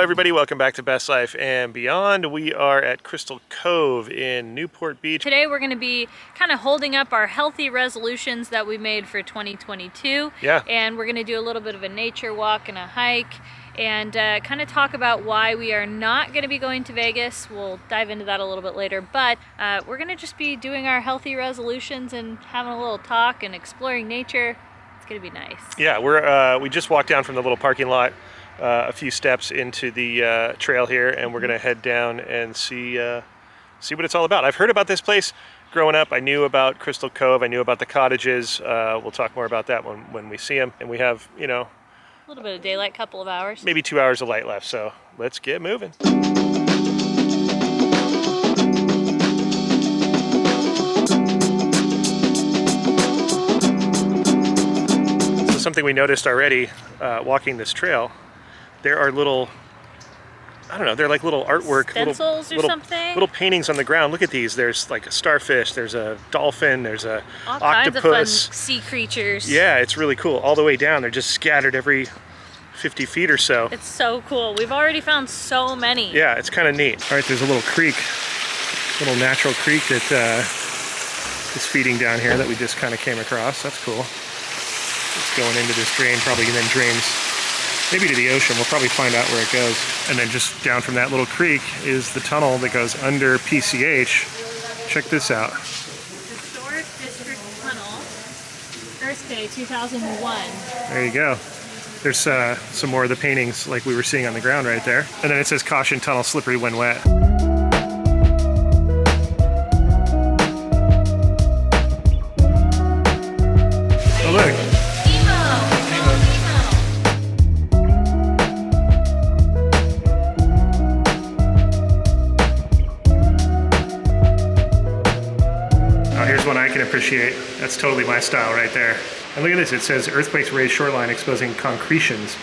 everybody, welcome back to Best Life and Beyond. We are at Crystal Cove in Newport Beach. Today we're going to be kind of holding up our healthy resolutions that we made for 2022. Yeah. And we're going to do a little bit of a nature walk and a hike and kind of talk about why we are not going to be going to Vegas. We'll dive into that a little bit later, but we're going to just be doing our healthy resolutions and having a little talk and exploring nature. It's going to be nice. Yeah, we just walked down from the little parking lot a few steps into the trail here, and we're going to head down and see what it's all about. I've heard about this place growing up. I knew about Crystal Cove. I knew about the cottages. We'll talk more about that when we see them. And we have, you know, a little bit of daylight, couple of hours. Maybe 2 hours of light left, so let's get moving. So something we noticed already walking this trail, there are little, I don't know, they're like little artwork. Stencils or something? Little paintings on the ground. Look at these. There's like a starfish, there's a dolphin, there's a all octopus. kinds of fun sea creatures. Yeah, it's really cool. All the way down, they're just scattered every 50 feet or so. It's so cool. We've already found so many. Yeah, it's kind of neat. All right, there's a little creek, little natural creek that is feeding down here that we just kind of came across. That's cool. It's going into this drain, probably, and then drains maybe to the ocean. We'll probably find out where it goes. And then just down from that little creek is the tunnel that goes under PCH. Check this out. Historic District Tunnel, Earth Day 2001. There you go. There's some more of the paintings like we were seeing on the ground right there. And then it says caution tunnel slippery when wet. Oh look. Oh, here's one I can appreciate. That's totally my style right there. And look at this, it says earthquakes raise shoreline exposing concretions.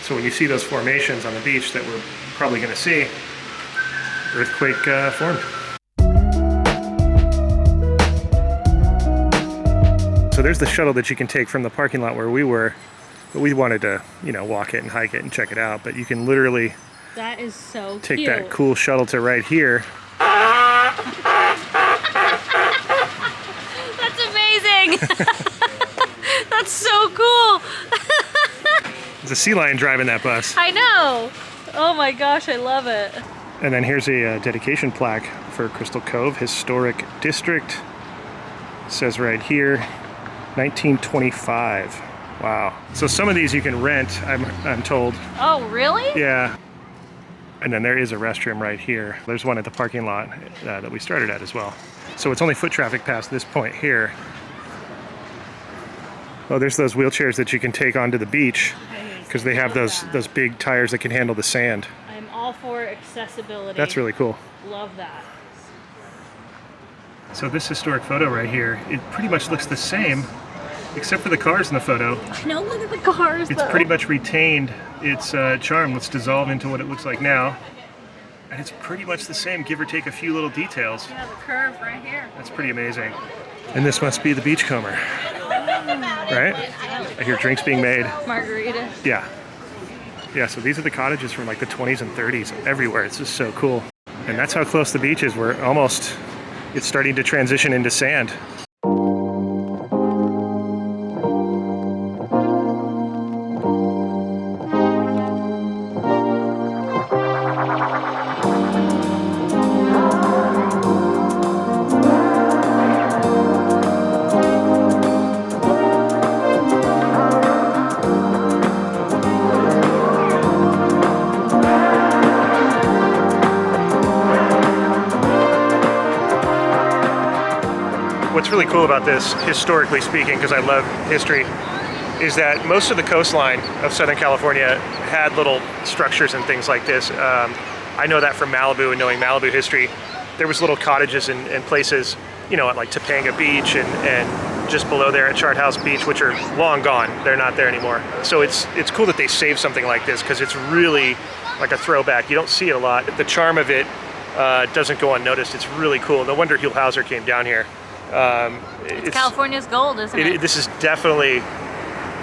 So when you see those formations on the beach that we're probably gonna see, earthquake formed. So there's the shuttle that you can take from the parking lot where we were, but we wanted to, you know, walk it and hike it and check it out. But you can literally that is so take cute. that cool shuttle to right here. That's amazing. That's so cool. There's a sea lion driving that bus. I know. Oh my gosh, I love it. And then here's a dedication plaque for Crystal Cove Historic District. It says right here, 1925. Wow. So some of these you can rent, I'm told. Oh, really? Yeah. And then there is a restroom right here. There's one at the parking lot that we started at as well. So it's only foot traffic past this point here. Oh, there's those wheelchairs that you can take onto the beach because they have those big tires that can handle the sand. I'm all for accessibility. That's really cool. Love that. So this historic photo right here, it pretty much looks the same except for the cars in the photo. I know, look at the cars It's though. pretty much retained its charm. Let's dissolve into what it looks like now. And it's pretty much the same, give or take a few little details. Yeah, the curve right here. That's pretty amazing. And this must be the Beachcomber, right? I hear drinks being made. Margarita. Yeah. Yeah, so these are the cottages from like the 20s and 30s everywhere. It's just so cool. And that's how close the beach is. It's starting to transition into sand. What's really cool about this, historically speaking, because I love history, is that most of the coastline of Southern California had little structures and things like this. I know that from Malibu and knowing Malibu history. There was little cottages and places, you know, at like Topanga Beach and just below there at Charthouse Beach, which are long gone. They're not there anymore. So it's cool that they saved something like this because it's really like a throwback. You don't see it a lot. The charm of it doesn't go unnoticed. It's really cool. No wonder Hugh Hauser came down here. It's California's gold, isn't it? This is definitely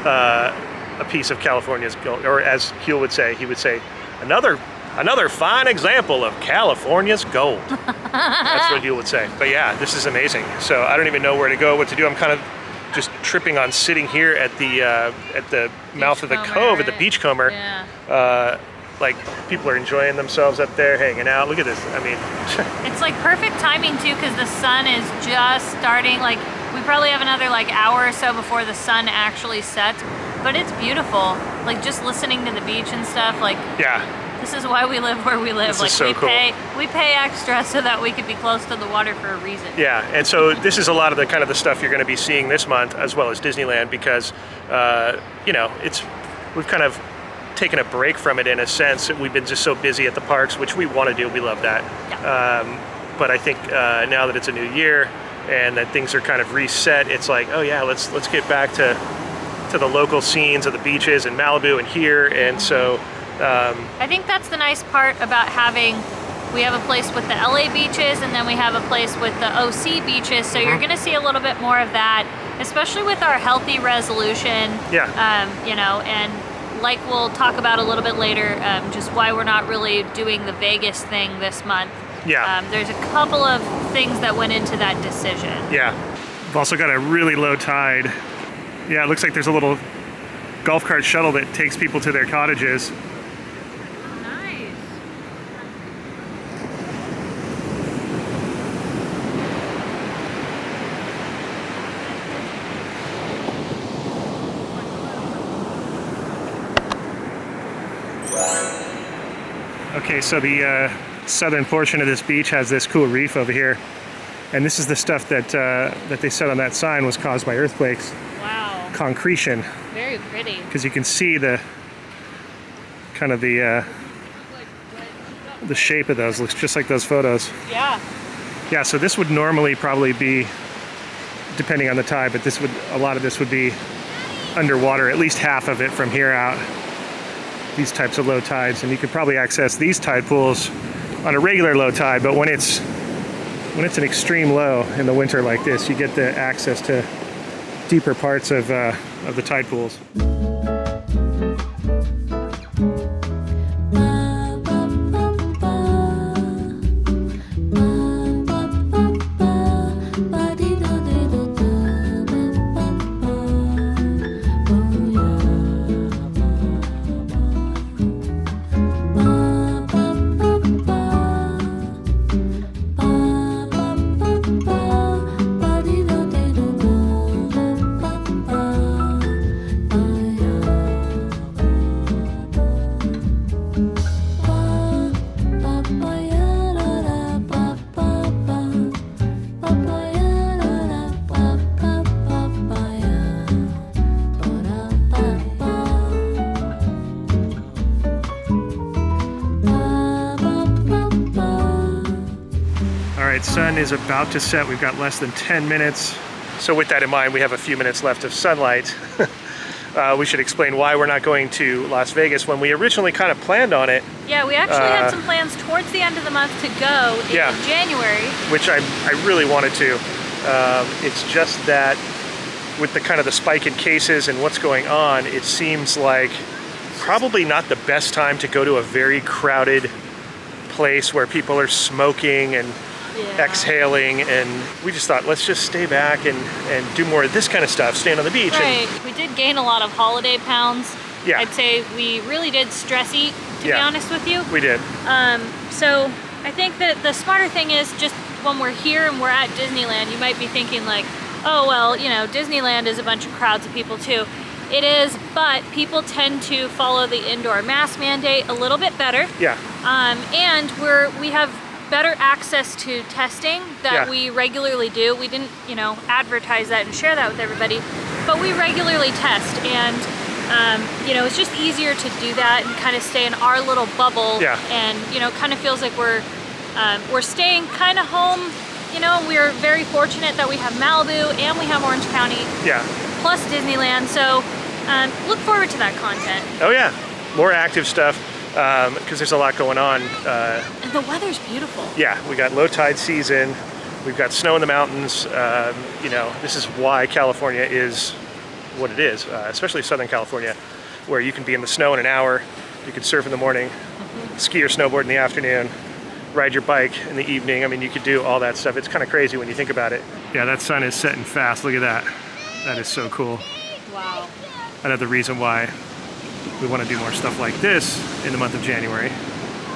a piece of California's gold, or as Hugh would say, he would say, another Another fine example of California's gold. That's what you would say. But yeah, this is amazing. So I don't even know where to go, what to do. I'm kind of just tripping on sitting here at the mouth of the cove, at the Beachcomber. Yeah. Like, people are enjoying themselves up there, hanging out. Look at this. I mean, it's like perfect timing too, because the sun is just starting. Like, we probably have another like hour or so before the sun actually sets. But it's beautiful. Like, just listening to the beach and stuff. Like, yeah. This is why we live where we live. This like, is so cool. We pay extra so that we could be close to the water for a reason. Yeah, and so this is a lot of the kind of the stuff you're going to be seeing this month, as well as Disneyland, because you know, we've kind of taken a break from it in a sense. We've been just so busy at the parks, which we want to do. We love that. Yeah. But I think now that it's a new year and that things are kind of reset, it's like, oh yeah, let's get back to the local scenes of the beaches in Malibu and here, and so. I think that's the nice part about we have a place with the LA beaches, and then we have a place with the OC beaches, so you're gonna see a little bit more of that, especially with our healthy resolution. Yeah. You know, and like we'll talk about a little bit later, just why we're not really doing the Vegas thing this month. Yeah. There's a couple of things that went into that decision. Yeah. We've also got a really low tide. Yeah, it looks like there's a little golf cart shuttle that takes people to their cottages. Okay, so the southern portion of this beach has this cool reef over here, and this is the stuff that that they said on that sign was caused by earthquakes. Wow. Concretion. Very pretty. Because you can see the kind of the shape of those. Looks just like those photos. Yeah. Yeah. So this would normally probably be, depending on the tide, but a lot of this would be underwater. At least half of it from here out. These types of low tides, and you could probably access these tide pools on a regular low tide, but when it's an extreme low in the winter like this, you get the access to deeper parts of the tide pools. Sun is about to set. We've got less than 10 minutes. So with that in mind, we have a few minutes left of sunlight. We should explain why we're not going to Las Vegas when we originally kind of planned on it. Yeah, we actually had some plans towards the end of the month to go in January. Which I really wanted to. It's just that with the kind of the spike in cases and what's going on, it seems like probably not the best time to go to a very crowded place where people are smoking and exhaling, and we just thought, let's just stay back and do more of this kind of stuff, stand on the beach. Right. We did gain a lot of holiday pounds. Yeah. I'd say we really did stress eat, to be honest with you. We did. So I think that the smarter thing is just when we're here and we're at Disneyland, you might be thinking like, oh, well, you know, Disneyland is a bunch of crowds of people too. It is, but people tend to follow the indoor mask mandate a little bit better. Yeah. And we have better access to testing that we regularly do. We didn't, you know, advertise that and share that with everybody, but we regularly test, and you know, it's just easier to do that and kind of stay in our little bubble. Yeah. And you know, kind of feels like we're staying kind of home. You know, we're very fortunate that we have Malibu and we have Orange County. Yeah. Plus Disneyland. So look forward to that content. Oh yeah, more active stuff. Because there's a lot going on. And the weather's beautiful. Yeah, we got low tide season, we've got snow in the mountains. You know, this is why California is what it is, especially Southern California, where you can be in the snow in an hour, you can surf in the morning, ski or snowboard in the afternoon, ride your bike in the evening. I mean, you could do all that stuff. It's kind of crazy when you think about it. Yeah, that sun is setting fast. Look at that. That is so cool. Wow. Another reason why we want to do more stuff like this in the month of January,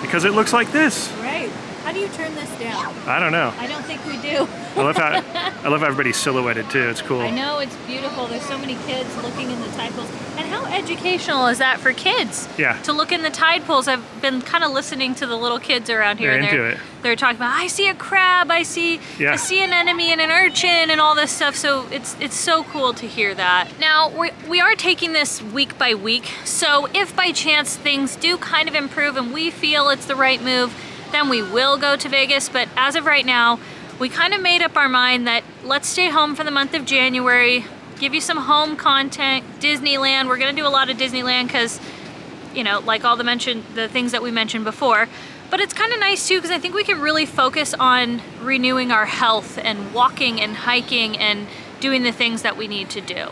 because it looks like this. Right. How do you turn this down? I don't know. I don't think we do. I love how everybody's silhouetted too. It's cool. I know, it's beautiful. There's so many kids looking in the tide pools. And how educational is that for kids? Yeah. To look in the tide pools. I've been kind of listening to the little kids around here. They're and into it. They're talking about, I see a crab, I see an enemy and an urchin and all this stuff. So it's so cool to hear that. Now, we are taking this week by week. So if by chance things do kind of improve and we feel it's the right move, then we will go to Vegas. But as of right now, we kind of made up our mind that let's stay home for the month of January, give you some home content. Disneyland, we're gonna do a lot of Disneyland because, you know, like all the things that we mentioned before. But it's kind of nice too because I think we can really focus on renewing our health and walking and hiking and doing the things that we need to do.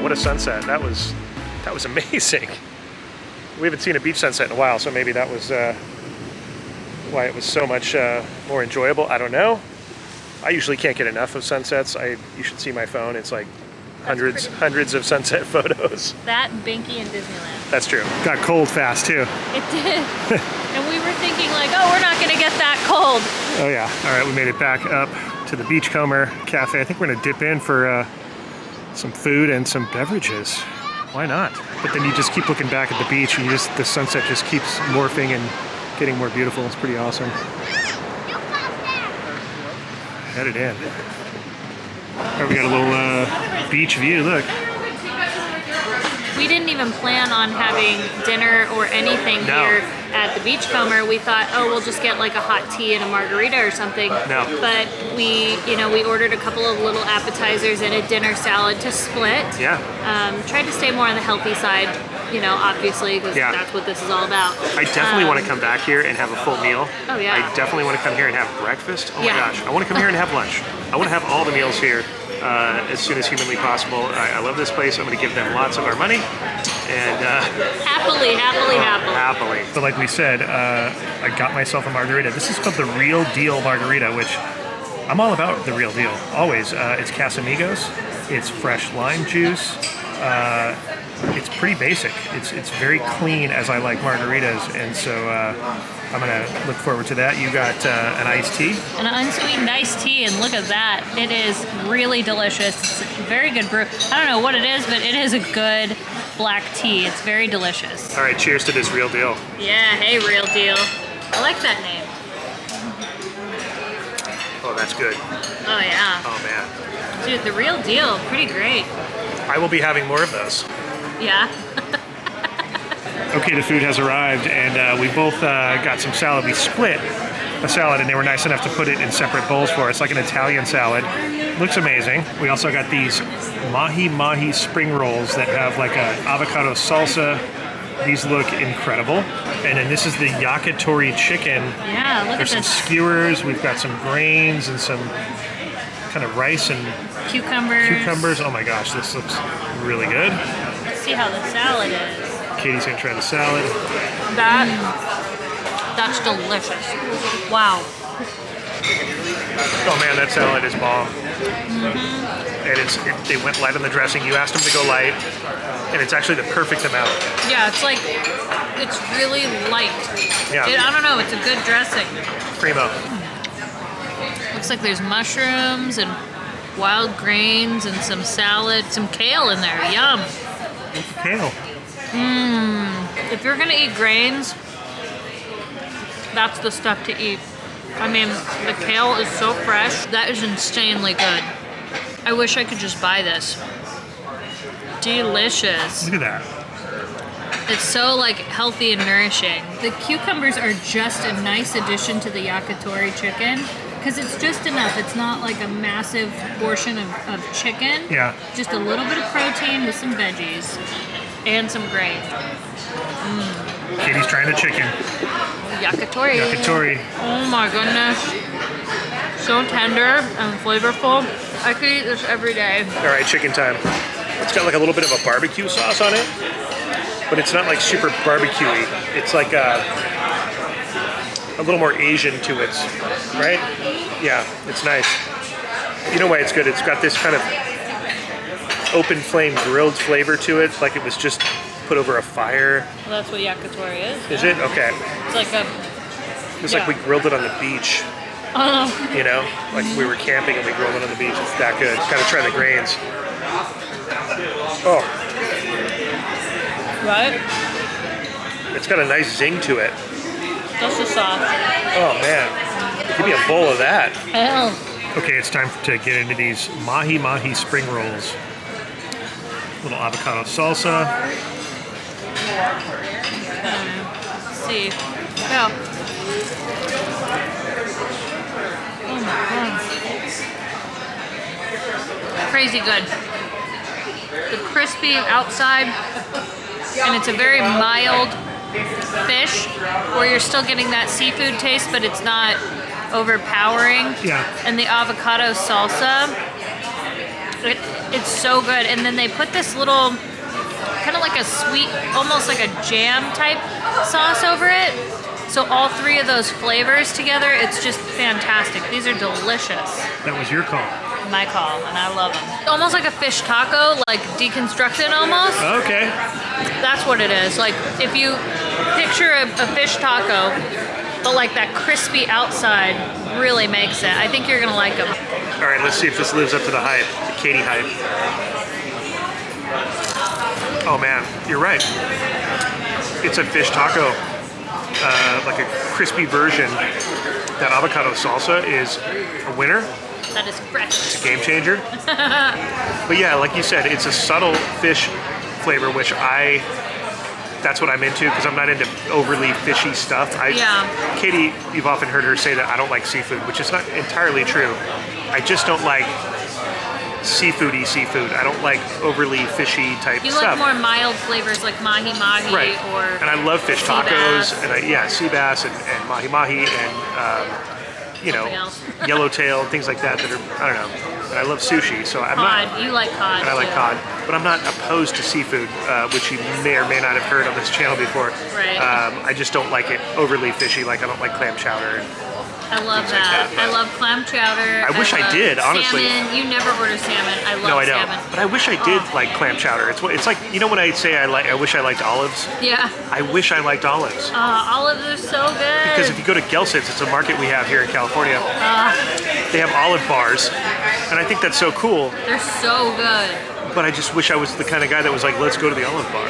What a sunset. That was amazing. We haven't seen a beach sunset in a while, so maybe that was why it was so much more enjoyable. I don't know. I usually can't get enough of sunsets. You should see my phone. It's like hundreds of sunset photos. That and Binky in Disneyland. That's true. Got cold fast too. It did. And we were thinking like, oh, we're not gonna get that cold. Oh yeah. All right, we made it back up to the Beachcomber Cafe. I think we're gonna dip in for some food and some beverages. Why not? But then you just keep looking back at the beach and the sunset just keeps morphing and getting more beautiful. It's pretty awesome. Headed in. Here we got a little beach view, look. We didn't even plan on having dinner or anything here at the Beachcomber. We thought, oh, we'll just get like a hot tea and a margarita or something. No. But we ordered a couple of little appetizers and a dinner salad to split. Yeah. Tried to stay more on the healthy side, obviously, because that's what this is all about. I definitely want to come back here and have a full meal. Oh yeah. I definitely want to come here and have breakfast. Oh my gosh. I want to come here and have lunch. I want to have all the meals here as soon as humanly possible. I love this place. I'm going to give them lots of our money. And happily. But like we said, I got myself a margarita. This is called the Real Deal Margarita, which I'm all about the real deal, always. It's Casamigos, it's fresh lime juice, it's pretty basic. It's very clean as I like margaritas, and so I'm gonna look forward to that. You got an iced tea? An unsweetened iced tea, and look at that. It is really delicious. It's a very good brew. I don't know what it is, but it is a good black tea. It's very delicious. All right, cheers to this Real Deal. Yeah, hey, Real Deal. I like that name. Oh, that's good. Oh, yeah. Oh, man. Dude, the Real Deal, pretty great. I will be having more of those. Yeah. Okay, the food has arrived, and we both got some salad. We split a salad, and they were nice enough to put it in separate bowls for us, like an Italian salad. Looks amazing. We also got these mahi spring rolls that have like a avocado salsa. These look incredible. And then this is the yakitori chicken. Yeah, look There's at this. some skewers. We've got some grains and some kind of rice and cucumbers. Oh my gosh, this looks really good. Let's see how the salad is. Katie's gonna try the salad. That's delicious. Wow. Oh man, that salad is bomb. And they went light on the dressing. You asked them to go light, and it's actually the perfect amount. Yeah, it's really light. Yeah. I don't know, it's a good dressing. Primo. Looks like there's mushrooms and wild grains and some salad, some kale in there. Yum. Kale. If you're gonna eat grains, that's the stuff to eat. I mean, the kale is so fresh. That is insanely good. I wish I could just buy this. Delicious. Look at that. It's so like healthy and nourishing. The cucumbers are just a nice addition to the yakitori chicken because it's just enough. It's not like a massive portion of chicken. Yeah. Just a little bit of protein with some veggies and some grain. Katie's trying the chicken. Yakitori. Yakitori. Oh my goodness. So tender and flavorful. I could eat this every day. All right, chicken time. It's got like a little bit of a barbecue sauce on it, but it's not like super barbecue-y. It's like a little more Asian to it, right? Yeah, it's nice. You know why it's good? It's got this kind of open flame grilled flavor to it, like it was just put over a fire. Well, that's what yakitori is. Is it? Okay. It's like a... It's like we grilled it on the beach. You know? Like we were camping and we grilled it on the beach. It's that good. Gotta try the grains. Oh. Right? It's got a nice zing to it. That's the sauce. Oh man. Give me a bowl of that. Oh. Okay, it's time to get into these mahi-mahi spring rolls. Little avocado salsa. Let's see. Yeah. Oh my god. Crazy good. The crispy outside, and it's a very mild fish where you're still getting that seafood taste, but it's not overpowering. Yeah. And the avocado salsa, it's so good. And then they put this little, kind of like a sweet, almost like a jam type sauce over it. So all three of those flavors together, it's just fantastic. These are delicious. That was your call. My call, and I love them. Almost like a fish taco, like deconstructed almost. Okay. That's what it is. Like if you picture a fish taco, but like that crispy outside really makes it. I think you're gonna like them. All right, let's see if this lives up to the hype, the Katie hype. Oh man, you're right. It's a fish taco, like a crispy version. That avocado salsa is a winner. That is fresh. It's a game changer. But yeah, like you said, it's a subtle fish flavor, which that's what I'm into because I'm not into overly fishy stuff. Katie, you've often heard her say that I don't like seafood, which is not entirely true. I just don't like seafoody seafood. I don't like overly fishy type stuff. You like more mild flavors like mahi-mahi or and I love fish tacos, bass. and sea bass and mahi-mahi and yellowtail, things like that are, I don't know. And I love sushi, so I'm cod. not... You like cod, And I like cod, but I'm not opposed to seafood, which you may or may not have heard on this channel before. Right. I just don't like it overly fishy, like I don't like clam chowder. I love that. I love clam chowder. I wish I did, honestly. Salmon. You never order salmon. I love No, I don't. salmon. But I wish I did like clam chowder. It's like, you know when I say I wish I liked olives? Yeah. I wish I liked olives. Olives are so good. Because if you go to Gelson's, it's a market we have here in California. They have olive bars, and I think that's so cool. They're so good. But I just wish I was the kind of guy that was like, let's go to the olive bar.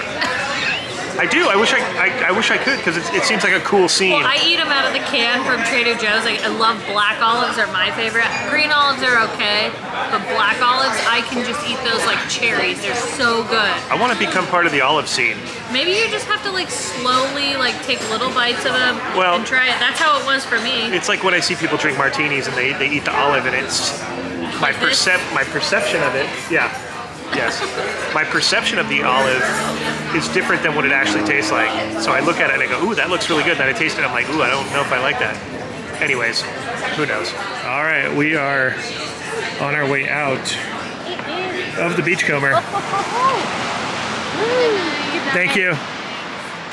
I do. I wish I could because it seems like a cool scene. Well, I eat them out of the can from Trader Joe's. I love black olives; are my favorite. Green olives are okay, but black olives, I can just eat those like cherries. They're so good. I want to become part of the olive scene. Maybe you just have to like slowly like take little bites of them and try it. That's how it was for me. It's like when I see people drink martinis and they eat the olive, and it's my perception of it. Yeah. Yes. My perception of the olive is different than what it actually tastes like. So I look at it and I go, ooh, that looks really good. Then I taste it, I'm like, ooh, I don't know if I like that. Anyways, who knows? All right, we are on our way out of the Beachcomber. Thank you.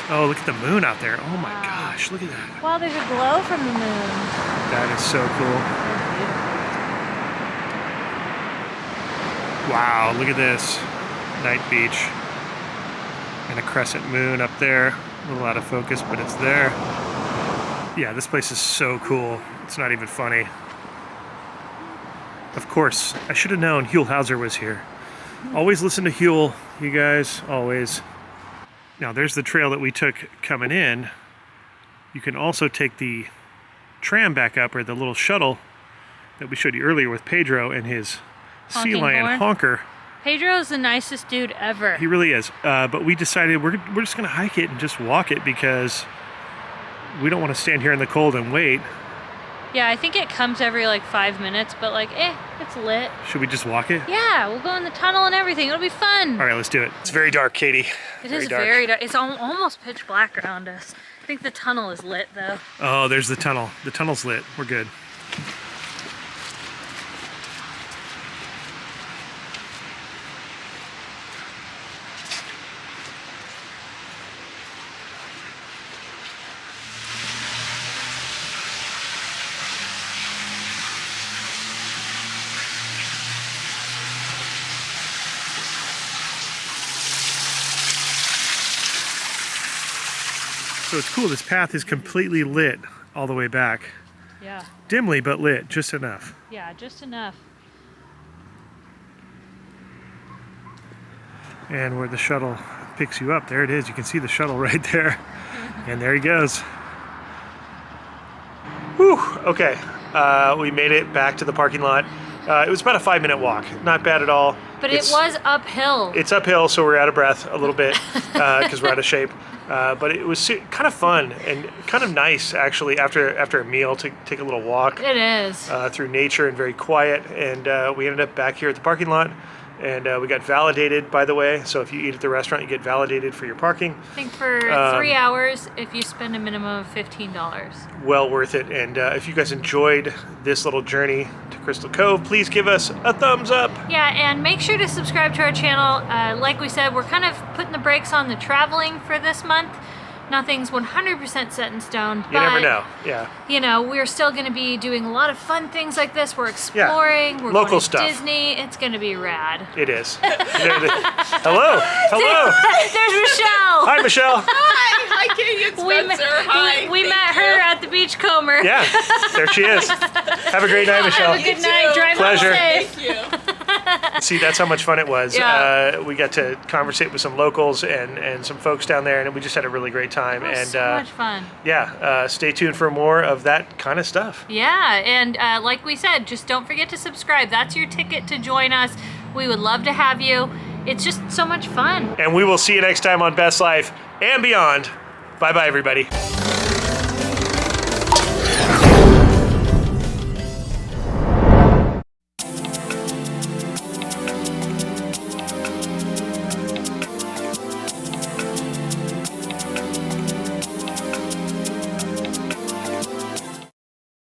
Oh, look at the moon out there. Oh my gosh, look at that. Wow, there's a glow from the moon. That is so cool. Wow, look at this. Night beach. And a crescent moon up there. A little out of focus, but it's there. Yeah, this place is so cool. It's not even funny. Of course, I should have known Huell Hauser was here. Always listen to Huell, you guys, always. Now there's the trail that we took coming in. You can also take the tram back up, or the little shuttle that we showed you earlier with Pedro and his sea Honking lion horn. honker. Pedro's the nicest dude ever. He really is. But we decided we're just going to hike it and just walk it because we don't want to stand here in the cold and wait. Yeah, I think it comes every like 5 minutes, but like, it's lit. Should we just walk it? Yeah, we'll go in the tunnel and everything. It'll be fun. All right, let's do it. It's very dark, Katie. It is very dark. It's almost pitch black around us. I think the tunnel is lit though. Oh, there's the tunnel. The tunnel's lit. We're good. So it's cool, this path is completely lit all the way back. Yeah. Dimly, but lit, just enough. Yeah, just enough. And where the shuttle picks you up, there it is. You can see the shuttle right there. And there he goes. Whew, okay. We made it back to the parking lot. It was about a 5-minute walk. Not bad at all. But it was uphill. It's uphill, so we're out of breath a little bit because we're out of shape. But it was kind of fun and kind of nice, actually, after a meal to take a little walk. It is. Through nature and very quiet. And we ended up back here at the parking lot. And we got validated, by the way. So if you eat at the restaurant, you get validated for your parking. I think for 3 hours, if you spend a minimum of $15. Well worth it. And if you guys enjoyed this little journey to Crystal Cove, please give us a thumbs up. Yeah, and make sure to subscribe to our channel. Like we said, we're kind of putting the brakes on the traveling for this month. Nothing's 100% set in stone. You never know. Yeah. You know, we're still going to be doing a lot of fun things like this. We're exploring. We're Local going to stuff. Disney. It's going to be rad. It is. Hello. Hello. There's Michelle. Hi, Michelle. Hi, Katie and Spencer. Hi. We met her at the Beachcomber. Yeah, there she is. Have a great night, Michelle. Have a good night. Drive Pleasure. home safe. Thank you. See, that's how much fun it was. Yeah. We got to conversate with some locals and some folks down there, and we just had a really great time. It was And so much fun. yeah, stay tuned for more of that kind of stuff. Yeah, and like we said, just don't forget to subscribe. That's your ticket to join us. We would love to have you. It's just so much fun. And we will see you next time on Best Life and beyond. Bye-bye, everybody.